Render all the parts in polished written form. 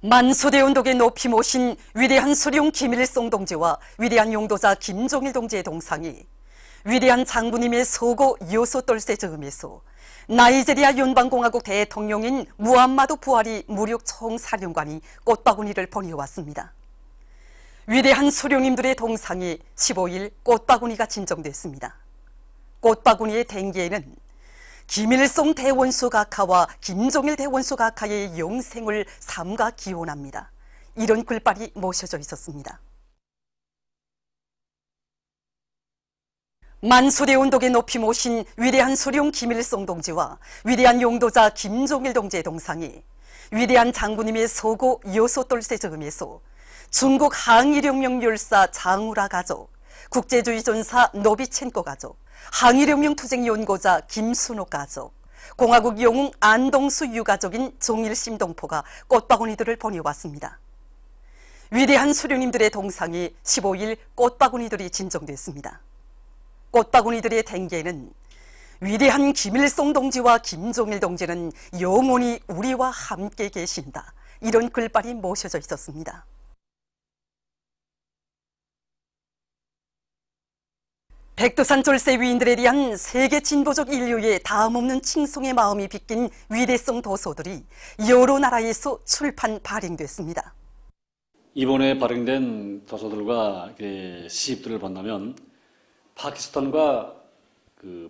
만수대 운동에 높이 모신 위대한 수룡 김일성 동지와 위대한 용도자 김종일 동지의 동상이 위대한 장군님의 서고 요소돌세 저음에서 나이지리아 연방공화국 대통령인 무함마두 부하리 무력 총사령관이 꽃바구니를 보내왔습니다. 위대한 수령님들의 동상이 15일 꽃바구니가 진정됐습니다. 꽃바구니의 댕기에는 김일성 대원수 각하와 김종일 대원수 각하의 영생을 삼가 기원합니다. 이런 글발이 모셔져 있었습니다. 만수대 운동에 높이 모신 위대한 수룡 김일성 동지와 위대한 용도자 김종일 동지의 동상이 위대한 장군님의 서고 요소돌세 저음에서 중국 항일혁명 율사 장우라 가족, 국제주의 전사 노비첸코 가족, 항일혁명 투쟁 연고자 김순옥 가족, 공화국 영웅 안동수 유가족인 종일심 동포가 꽃바구니들을 보내왔습니다. 위대한 수령님들의 동상이 15일 꽃바구니들이 진정됐습니다. 꽃바구니들의 댕기에는 위대한 김일성 동지와 김종일 동지는 영원히 우리와 함께 계신다. 이런 글발이 모셔져 있었습니다. 백두산 졸세 위인들에 대한 세계 진보적 인류의 다음없는 칭송의 마음이 빚긴 위대성 도서들이 여러 나라에서 출판 발행됐습니다. 이번에 발행된 도서들과 시집들을 본다면 파키스탄과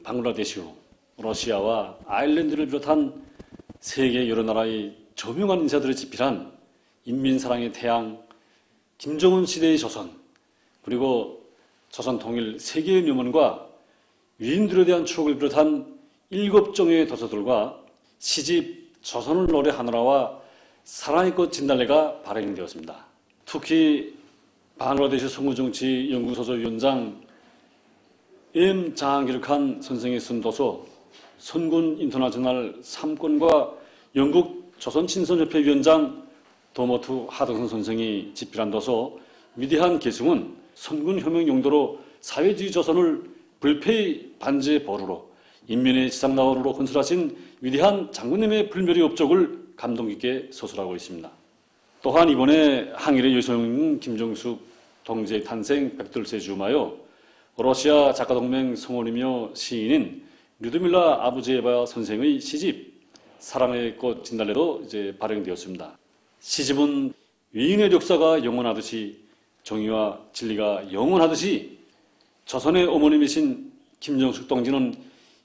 방글라데시, 러시아와 아일랜드를 비롯한 세계 여러 나라의 저명한 인사들을 집필한 인민사랑의 태양, 김정은 시대의 조선, 그리고 조선 통일 세계의 묘문과 위인들에 대한 추억을 비롯한 7종의 도서들과 시집 조선을 노래하느라와 사랑의 꽃 진달래가 발행되었습니다. 특히 방글라데시 선구정치연구소위원장 M. 장기르칸 선생의 쓴 도서 선군 인터내셔널 3권과 영국 조선친선협회 위원장 도모트 하드슨 선생이 집필한 도서 위대한 계승은 선군혁명 용도로 사회주의 조선을 불패의 반지의 보루로 인민의 지상나원으로 건설하신 위대한 장군님의 불멸의 업적을 감동 깊게 서술하고 있습니다. 또한 이번에 항일의 여성 김정숙 동지의 탄생 100돌세 즈음하여 러시아 작가동맹 성원이며 시인인 류드밀라 아부제예바 선생의 시집 사랑의 꽃 진달래도 이제 발행되었습니다. 시집은 위인의 역사가 영원하듯이 정의와 진리가 영원하듯이 조선의 어머님이신 김정숙 동지는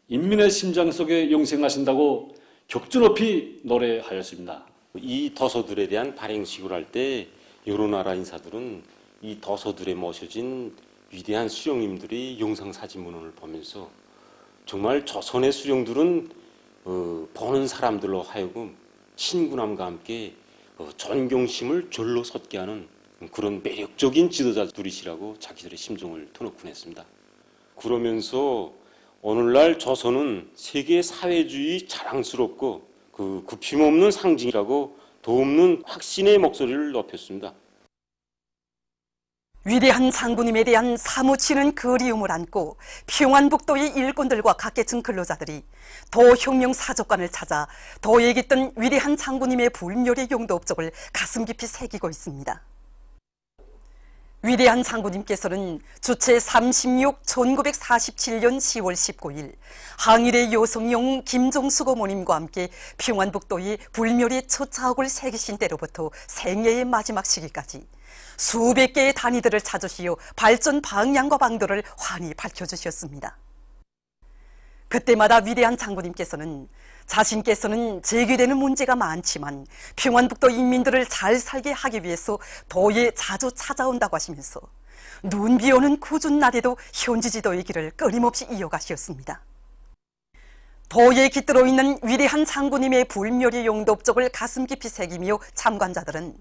인민의 심장 속에 영생하신다고 격주 높이 노래하였습니다. 이 도서들에 대한 발행식을 할 때 여러 나라 인사들은 이 도서들에 모셔진 위대한 수령님들의 영상사진문을 보면서 정말 조선의 수령들은 보는 사람들로 하여금 친근함과 함께 존경심을 절로 솟게 하는 그런 매력적인 지도자들이시라고 자기들의 심정을 터놓곤 했습니다. 그러면서 오늘날 조선은 세계 사회주의 자랑스럽고 그 굽힘없는 상징이라고 도없는 확신의 목소리를 높였습니다. 위대한 장군님에 대한 사무치는 그리움을 안고 평안북도의 일꾼들과 각계층 근로자들이 도혁명 사족관을 찾아 도에 깃든 위대한 장군님의 불멸의 용도 업적을 가슴 깊이 새기고 있습니다. 위대한 장군님께서는 주체 36 1947년 10월 19일 항일의 여성영 김종숙 어머님과 함께 평안북도의 불멸의 첫 자옥을 새기신 때로부터 생애의 마지막 시기까지 수백 개의 단위들을 찾으시어 발전 방향과 방도를 환히 밝혀주셨습니다. 그때마다 위대한 장군님께서는 자신께서는 제기되는 문제가 많지만 평안북도 인민들을 잘 살게 하기 위해서 도에 자주 찾아온다고 하시면서 눈 비오는 궂은 날에도 현지지도의 길을 끊임없이 이어가셨습니다. 도에 깃들어 있는 위대한 장군님의 불멸의 용도 업적을 가슴 깊이 새기며 참관자들은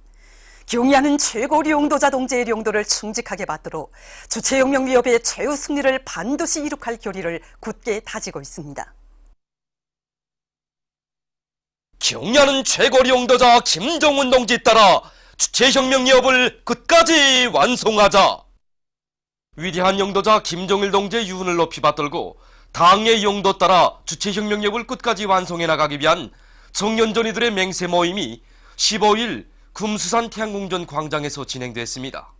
경의하는 최고리 용도자 동지의 용도를 충직하게 받들어 주체혁명 위협의 최후 승리를 반드시 이룩할 결의를 굳게 다지고 있습니다. 경의하는 최고리 용도자 김정은 동지 따라 주체혁명 위협을 끝까지 완송하자. 위대한 용도자 김종일 동지의 유훈을 높이 받들고 당의 용도 따라 주체혁명 위협을 끝까지 완송해 나가기 위한 청년전이들의 맹세 모임이 15일 금수산 태양궁전 광장에서 진행됐습니다.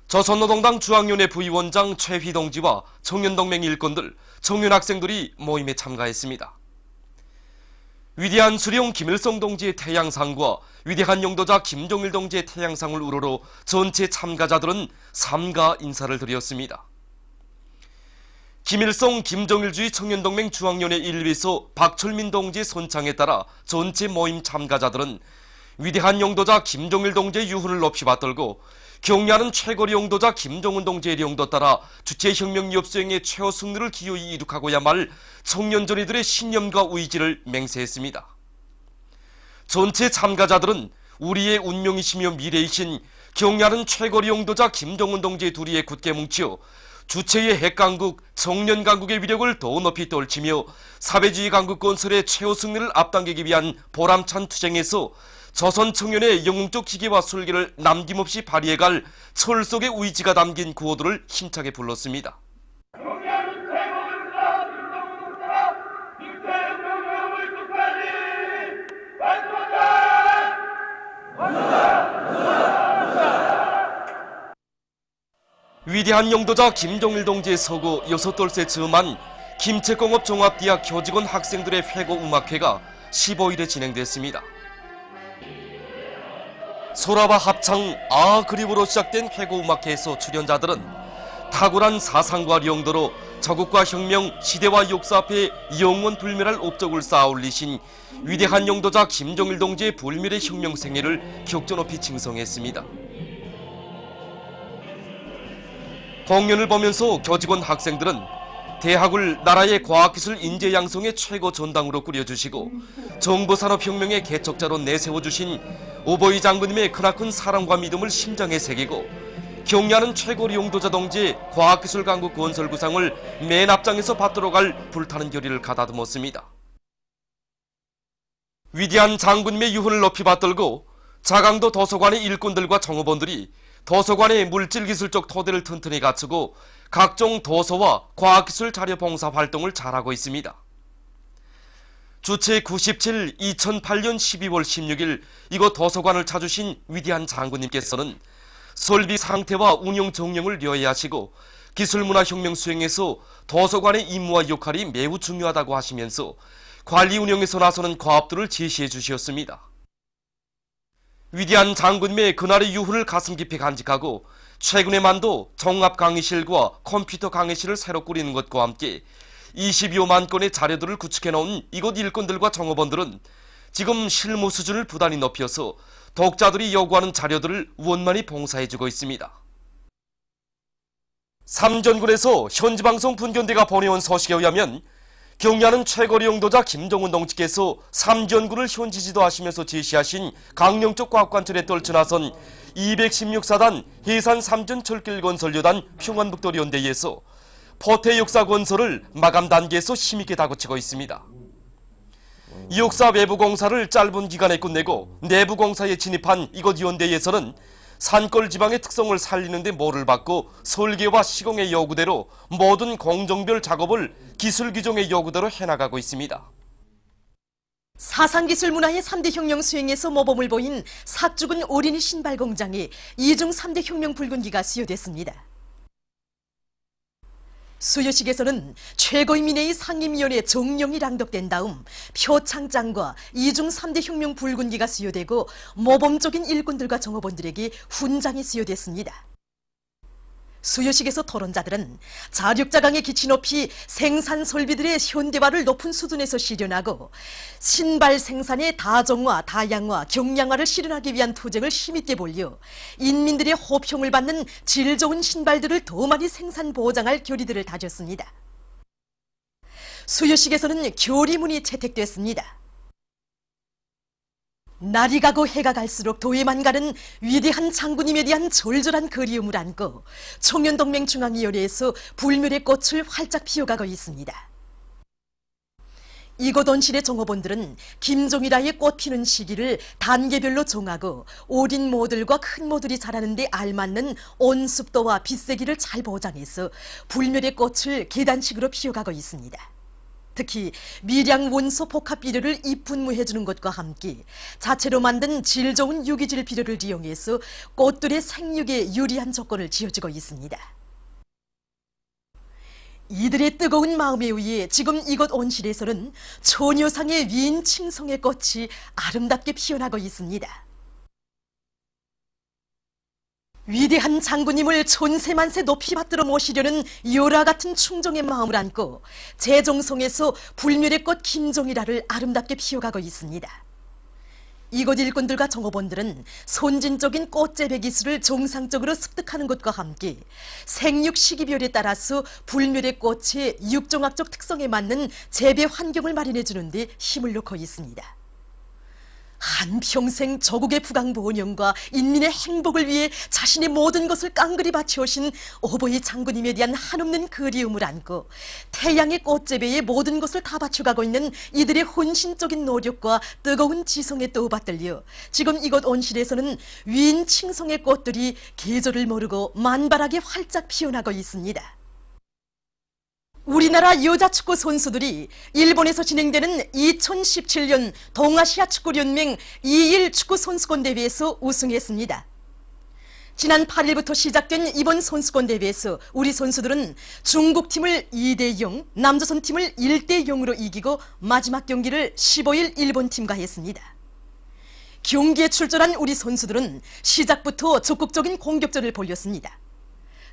조선노동당 중앙위원회 부위원장 최휘 동지와 청년동맹 일꾼들, 청년학생들이 모임에 참가했습니다. 위대한 수령 김일성 동지의 태양상과 위대한 용도자 김정일 동지의 태양상을 우러러 전체 참가자들은 삼가 인사를 드렸습니다. 김일성 김정일주의 청년동맹 중앙위원회 1위소 박철민 동지의 선창에 따라 전체 모임 참가자들은 위대한 용도자 김정일 동지의 유훈을 높이 받들고 경례하는 최고리 용도자 김정은 동지의 영도 따라 주체혁명 엽수행의 최후 승리를 기어이 이룩하고야 말 청년전이들의 신념과 의지를 맹세했습니다. 전체 참가자들은 우리의 운명이시며 미래이신 경례하는 최고리 용도자 김정은 동지의 둘이에 굳게 뭉쳐 주체의 핵강국, 청년강국의 위력을 더 높이 떨치며 사회주의 강국 건설의 최후 승리를 앞당기기 위한 보람찬 투쟁에서 조선 청년의 영웅적 기계와 술기를 남김없이 발휘해갈 철 속의 의지가 담긴 구호들을 힘차게 불렀습니다. 위대한 영도자 김정일 동지의 서거 6돌째 즈음한 김책공업 종합대학 교직원 학생들의 회고 음악회가 15일에 진행됐습니다. 소라와 합창, 그리워로 시작된 회고음악회에서 출연자들은 탁월한 사상과 용도로 자국과 혁명, 시대와 역사 앞에 영원 불멸할 업적을 쌓아올리신 위대한 용도자 김정일 동지의 불멸의 혁명 생애를 격조 높이 칭송했습니다. 공연을 보면서 교직원 학생들은 대학을 나라의 과학기술 인재 양성의 최고 전당으로 꾸려주시고 정보산업혁명의 개척자로 내세워주신 오보이 장군님의 크나큰 사랑과 믿음을 심장에 새기고 경례하는 최고리 용도자 동지의 과학기술 강국 건설 구상을 맨 앞장에서 받들어 갈 불타는 결의를 가다듬었습니다. 위대한 장군님의 유훈을 높이 받들고 자강도 도서관의 일꾼들과 정호원들이 도서관의 물질기술적 토대를 튼튼히 갖추고 각종 도서와 과학기술 자료 봉사 활동을 잘하고 있습니다. 주체 97 2008년 12월 16일 이곳 도서관을 찾으신 위대한 장군님께서는 설비 상태와 운영 정령을 여해하시고 기술문화혁명 수행에서 도서관의 임무와 역할이 매우 중요하다고 하시면서 관리 운영에서 나서는 과업들을 제시해 주셨습니다. 위대한 장군님의 그날의 유훈을 가슴 깊이 간직하고 최근에만도 종합 강의실과 컴퓨터 강의실을 새로 꾸리는 것과 함께 22만 건의 자료들을 구축해 놓은 이곳 일꾼들과 정업원들은 지금 실무 수준을 부단히 높여서 독자들이 요구하는 자료들을 원만히 봉사해주고 있습니다. 삼전군에서 현지방송 분견대가 보내온 소식에 의하면 경례하는 최고리 용도자 김정은 동지께서 삼전군을 현지 지도하시면서 제시하신 강령적 과학관철에 떨쳐나선 216사단 해산 삼전 철길 건설여단 평안북도 연대에서 포태 역사 건설을 마감 단계에서 힘있게 다그치고 있습니다. 이 역사 외부 공사를 짧은 기간에 끝내고 내부 공사에 진입한 이곳 연대에서는 산골 지방의 특성을 살리는 데 모를 받고 설계와 시공의 요구대로 모든 공정별 작업을 기술 규정의 요구대로 해나가고 있습니다. 사상기술 문화의 3대 혁명 수행에서 모범을 보인 삭죽은 어린이 신발 공장에 이중 3대 혁명 붉은기가 수여됐습니다. 수여식에서는 최고인민회의 상임위원회 정령이 랑독된 다음 표창장과 이중 3대 혁명 붉은기가 수여되고 모범적인 일꾼들과 정업원들에게 훈장이 수여됐습니다. 수여식에서 토론자들은 자력자강의 기치 높이 생산 설비들의 현대화를 높은 수준에서 실현하고 신발 생산의 다정화, 다양화, 경량화를 실현하기 위한 투쟁을 힘있게 벌여 인민들의 호평을 받는 질 좋은 신발들을 더 많이 생산 보장할 결의들을 다졌습니다. 수여식에서는 교리문이 채택됐습니다. 날이 가고 해가 갈수록 도에만 가는 위대한 장군님에 대한 절절한 그리움을 안고 청년동맹 중앙위원회에서 불멸의 꽃을 활짝 피워가고 있습니다. 이곳 온실의 정업원들은 김종일아의 꽃 피는 시기를 단계별로 정하고 어린 모들과 큰 모들이 자라는 데 알맞는 온습도와 빛세기를 잘 보장해서 불멸의 꽃을 계단식으로 피워가고 있습니다. 특히 미량 원소 복합 비료를 입분무해주는 것과 함께 자체로 만든 질 좋은 유기질 비료를 이용해서 꽃들의 생육에 유리한 조건을 지어주고 있습니다. 이들의 뜨거운 마음에 의해 지금 이곳 온실에서는 초녀상의 위인 칭송의 꽃이 아름답게 피어나고 있습니다. 위대한 장군님을 촌세만세 높이 받들어 모시려는 요라 같은 충정의 마음을 안고 제종성에서 불멸의 꽃 김종이라를 아름답게 피워가고 있습니다. 이곳 일꾼들과 종업원들은 선진적인 꽃재배 기술을 정상적으로 습득하는 것과 함께 생육 시기별에 따라서 불멸의 꽃의 육종학적 특성에 맞는 재배 환경을 마련해 주는 데 힘을 놓고 있습니다. 한평생 조국의 부강부원영과 인민의 행복을 위해 자신의 모든 것을 깡그리 바치오신 오보이 장군님에 대한 한없는 그리움을 안고 태양의 꽃재배에 모든 것을 다 바쳐가고 있는 이들의 헌신적인 노력과 뜨거운 지성에 떠받들려 지금 이곳 온실에서는 위인 칭송의 꽃들이 계절을 모르고 만발하게 활짝 피어나고 있습니다. 우리나라 여자 축구 선수들이 일본에서 진행되는 2017년 동아시아 축구연맹 2일 축구 선수권 대회에서 우승했습니다. 지난 8일부터 시작된 이번 선수권 대회에서 우리 선수들은 중국 팀을 2대0, 남조선 팀을 1대0으로 이기고 마지막 경기를 15일 일본 팀과 했습니다. 경기에 출전한 우리 선수들은 시작부터 적극적인 공격전을 벌였습니다.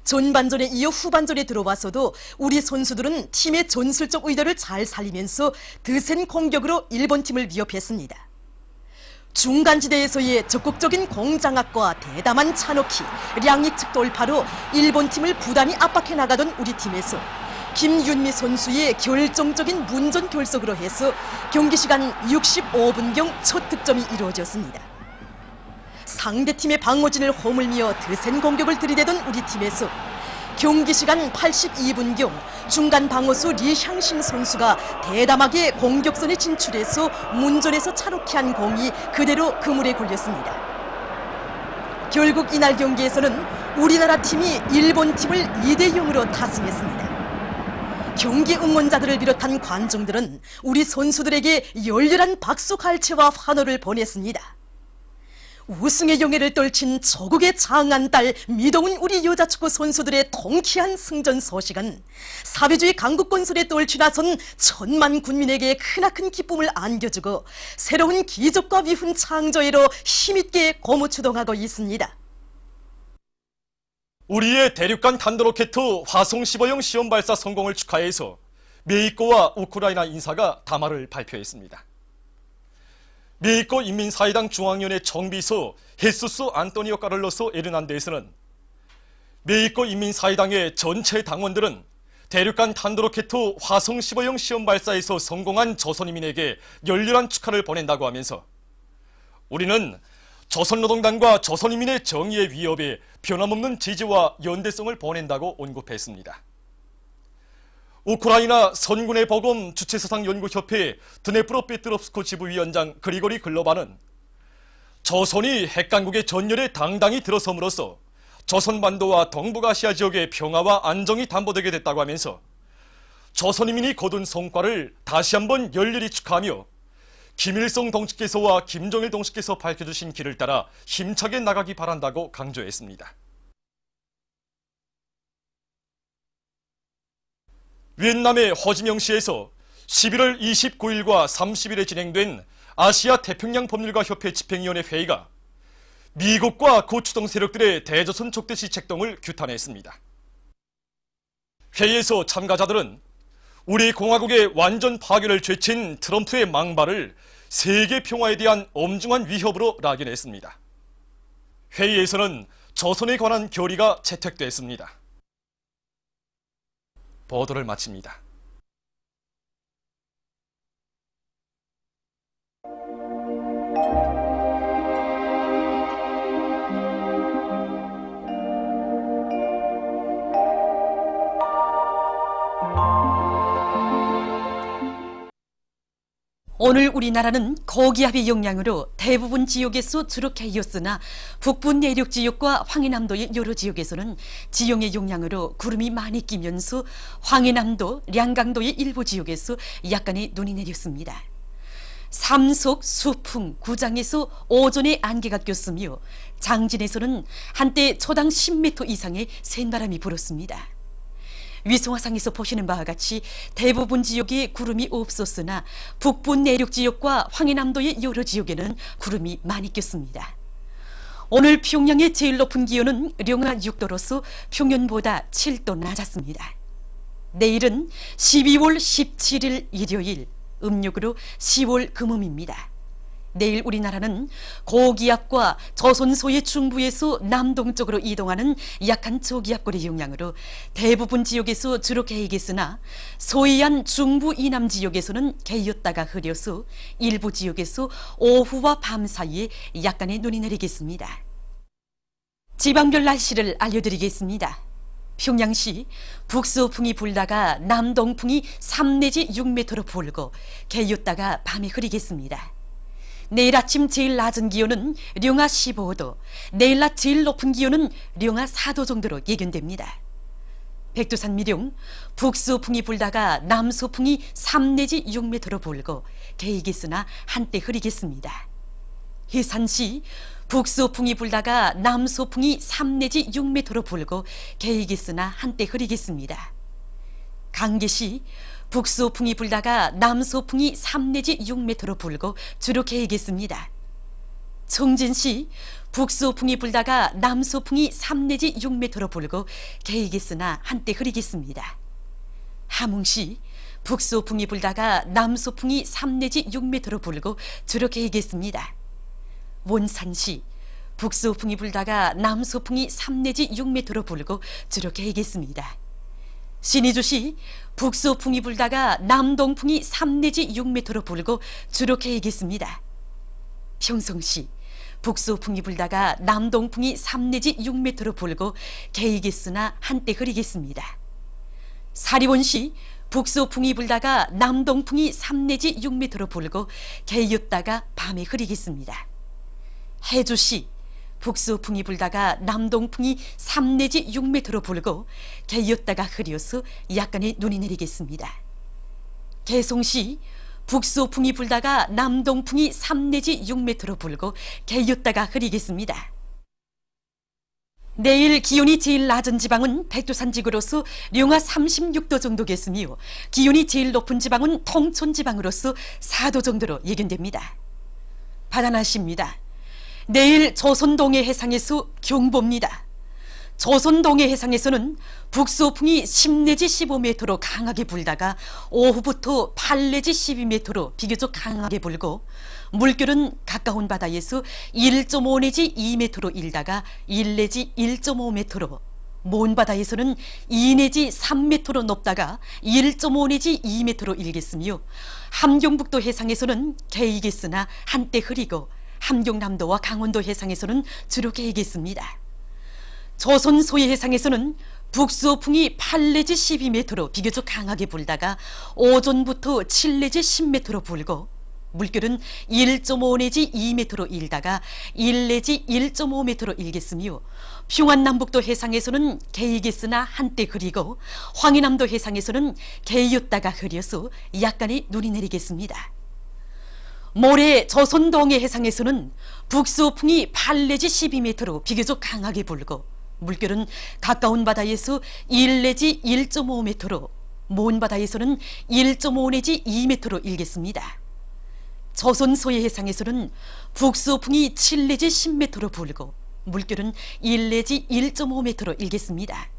전반전에 이어 후반전에 들어와서도 우리 선수들은 팀의 전술적 의도를 잘 살리면서 드센 공격으로 일본 팀을 위협했습니다. 중간지대에서의 적극적인 공장악과 대담한 차노키, 량익측 돌파로 일본 팀을 부단히 압박해 나가던 우리 팀에서 김윤미 선수의 결정적인 문전 결석으로 해서 경기시간 65분경 첫 득점이 이루어졌습니다. 상대팀의 방어진을 허물며 드센 공격을 들이대던 우리 팀에서 경기시간 82분경 중간 방어수 리향신 선수가 대담하게 공격선에 진출해서 문전에서 차로키한 공이 그대로 그물에 걸렸습니다. 결국 이날 경기에서는 우리나라 팀이 일본 팀을 2대0으로 다승했습니다. 경기 응원자들을 비롯한 관중들은 우리 선수들에게 열렬한 박수 갈채와 환호를 보냈습니다. 우승의 영예를 떨친 조국의 장한 딸 미동은 우리 여자축구 선수들의 통쾌한 승전 소식은 사회주의 강국 건설에 떨치 나선 천만 군민에게 크나큰 기쁨을 안겨주고 새로운 기적과 위훈 창조에로 힘있게 고무추동하고 있습니다. 우리의 대륙간 탄도로켓 화성 15형 시험 발사 성공을 축하해서 메히코와 우크라이나 인사가 담화를 발표했습니다. 메히코 인민사회당 중앙위원회 정비서 헤수스 안토니오 카를로스 에르난데스는 메히코 인민사회당의 전체 당원들은 대륙간 탄도로켓 화성 15형 시험 발사에서 성공한 조선인민에게 열렬한 축하를 보낸다고 하면서 우리는 조선노동당과 조선인민의 정의의 위협에 변함없는 지지와 연대성을 보낸다고 언급했습니다. 우크라이나 선군의 보검 주체사상연구협회 드네프로페트롭스크 지부위원장 그리고리 글로바는 조선이 핵강국의 전열에 당당히 들어섬으로써 조선반도와 동북아시아 지역의 평화와 안정이 담보되게 됐다고 하면서 조선인민이 거둔 성과를 다시 한번 열렬히 축하하며 김일성 동지께서와 김정일 동지께서 밝혀주신 길을 따라 힘차게 나가기 바란다고 강조했습니다. 위엔남의 호지명시에서 11월 29일과 30일에 진행된 아시아 태평양 법률가 협회 집행위원회 회의가 미국과 그 추동 세력들의 대조선 적대시 책동을 규탄했습니다. 회의에서 참가자들은 우리 공화국의 완전 파괴를 죄친 트럼프의 망발을 세계 평화에 대한 엄중한 위협으로 낙인했습니다. 회의에서는 조선에 관한 결의가 채택됐습니다. 보도를 마칩니다. 오늘 우리나라는 고기압의 영향으로 대부분 지역에서 주로 개였으나 북부 내륙 지역과 황해남도의 여러 지역에서는 지형의 영향으로 구름이 많이 끼면서 황해남도, 량강도의 일부 지역에서 약간의 눈이 내렸습니다. 삼속, 수풍, 구장에서 오전에 안개가 꼈으며 장진에서는 한때 초당 10m 이상의 센바람이 불었습니다. 위성화상에서 보시는 바와 같이 대부분 지역에 구름이 없었으나 북부 내륙 지역과 황해남도의 여러 지역에는 구름이 많이 꼈습니다. 오늘 평양의 제일 높은 기온은 령하 6도로서 평년보다 7도 낮았습니다. 내일은 12월 17일 일요일, 음력으로 10월 금음입니다. 내일 우리나라는 고기압과 조선소의 중부에서 남동쪽으로 이동하는 약한 저기압골의 영향으로 대부분 지역에서 주로 개이겠으나 서해안 중부 이남 지역에서는 개였다가 흐려서 일부 지역에서 오후와 밤 사이에 약간의 눈이 내리겠습니다. 지방별 날씨를 알려드리겠습니다. 평양시 북서풍이 불다가 남동풍이 3 내지 6m로 불고 개였다가 밤에 흐리겠습니다. 내일 아침 제일 낮은 기온은 령하 15도, 내일 낮 제일 높은 기온은 령하 4도 정도로 예견됩니다. 백두산 미령 북서풍이 불다가 남서풍이 3 내지 6m로 불고 개이겠으나 한때 흐리겠습니다. 해산시 북서풍이 불다가 남서풍이 3 내지 6m로 불고 개이겠으나 한때 흐리겠습니다. 강계시 북서풍이 불다가 남서풍이 3 내지 6m로 불고 주로 개이겠습니다. 청진시 북서풍이 불다가 남서풍이 3 내지 6m로 불고 개이겠으나 한때 흐리겠습니다. 함흥시 북서풍이 불다가 남서풍이 3 내지 6m로 불고 주로 개이겠습니다. 원산시 북서풍이 불다가 남서풍이 3 내지 6m로 불고 주로 개이겠습니다. 신의주시 북서풍이 불다가 남동풍이 3 내지 6m로 불고 주로 개이겠습니다. 평성시 북서풍이 불다가 남동풍이 3 내지 6m로 불고 개이겠으나 한때 흐리겠습니다. 사리원시 북서풍이 불다가 남동풍이 3 내지 6m로 불고 개였다가 밤에 흐리겠습니다. 해주시 북서풍이 불다가 남동풍이 3 내지 6m로 불고 개였다가 흐려서 약간의 눈이 내리겠습니다. 개송시 북서풍이 불다가 남동풍이 3 내지 6m로 불고 개였다가 흐리겠습니다. 내일 기온이 제일 낮은 지방은 백두산 지구로서 령하 36도 정도겠으며 기온이 제일 높은 지방은 통촌 지방으로서 4도 정도로 예견됩니다. 바다 날씨입니다. 내일 조선동해 해상에서 경보입니다. 조선동해 해상에서는 북서풍이 10 내지 15m로 강하게 불다가 오후부터 8 내지 12m로 비교적 강하게 불고 물결은 가까운 바다에서 1.5 내지 2m로 일다가 1 내지 1.5m로 먼 바다에서는 2 내지 3m로 높다가 1.5 내지 2m로 일겠으며 함경북도 해상에서는 개이겠으나 한때 흐리고 함경남도와 강원도 해상에서는 주로 개이겠습니다. 조선 소해 해상에서는 북서풍이 8 내지 12m로 비교적 강하게 불다가 오전부터 7 내지 10m로 불고 물결은 1.5 내지 2m로 일다가 1 내지 1.5m로 일겠으며 평안남북도 해상에서는 개이겠으나 한때 흐리고 황해남도 해상에서는 개였다가 흐려서 약간의 눈이 내리겠습니다. 모레 조선동해 해상에서는 북서풍이 8 내지 12m로 비교적 강하게 불고 물결은 가까운 바다에서 1 내지 1.5m로 먼 바다에서는 1.5 내지 2m로 일겠습니다. 조선 소해 해상에서는 북서풍이 7 내지 10m로 불고 물결은 1 내지 1.5m로 일겠습니다.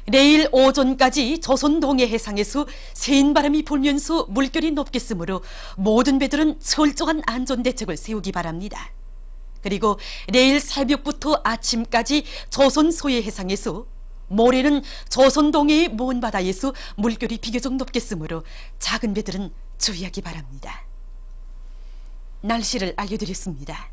내일 오전까지 조선 동해 해상에서 센 바람이 불면서 물결이 높겠으므로 모든 배들은 철저한 안전대책을 세우기 바랍니다. 그리고 내일 새벽부터 아침까지 조선 소해 해상에서 모레는 조선 동해의 먼 바다에서 물결이 비교적 높겠으므로 작은 배들은 주의하기 바랍니다. 날씨를 알려드렸습니다.